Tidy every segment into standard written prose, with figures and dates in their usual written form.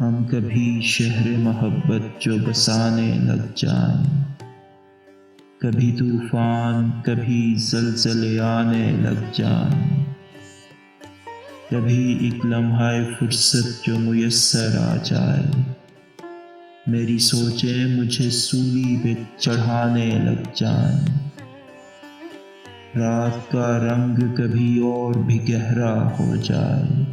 ہم کبھی شہر محبت جو بسانے لگ جائیں، کبھی طوفان کبھی زلزلے آنے لگ جائیں، کبھی ایک لمحہ فرصت جو میسر آ جائے، میری سوچیں مجھے سولی پہ چڑھانے لگ جائیں، رات کا رنگ کبھی اور بھی گہرا ہو جائے،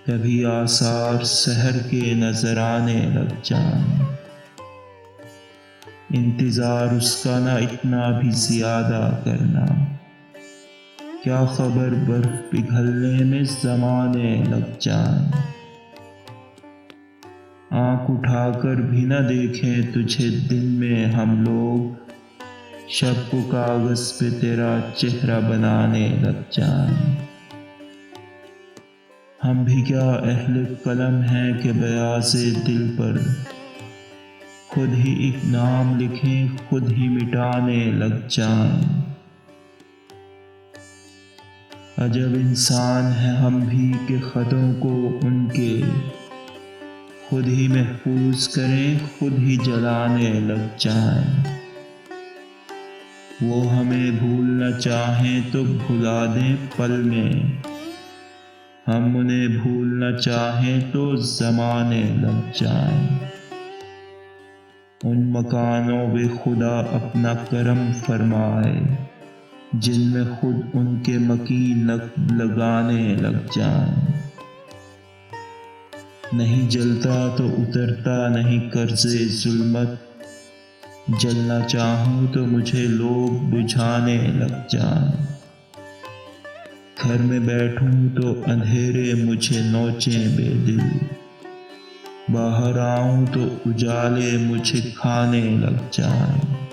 کبھی آثار سحر کے نظر آنے لگ جائیں، انتظار اس کا نہ اتنا بھی زیادہ کرنا، کیا خبر برف پگھلنے میں زمانے لگ جائیں، آنکھ اٹھا کر بھی نہ دیکھیں تجھے دن میں ہم لوگ، شب کو کاغذ پہ تیرا چہرہ بنانے لگ جائیں، ہم بھی کیا اہل قلم ہیں کہ بیاض دل پر خود ہی ایک نام لکھیں خود ہی مٹانے لگ جائیں، عجب انسان ہیں ہم بھی کہ خطوں کو ان کے خود ہی محفوظ کریں خود ہی جلانے لگ جائیں، وہ ہمیں بھولنا چاہیں تو بھلا دیں پل میں، ہم انہیں بھولنا چاہیں تو زمانے لگ جائیں، ان مکانوں پہ خدا اپنا کرم فرمائے جن میں خود ان کے مکین نقب لگانے لگ جائیں، نہیں جلتا تو اترتا نہیں قرض ظلمت، جلنا چاہوں تو مجھے لوگ بجھانے لگ جائیں، گھر میں بیٹھوں تو اندھیرے مجھے نوچیں بے دل، باہر آؤں تو اجالے مجھے کھانے لگ جائیں۔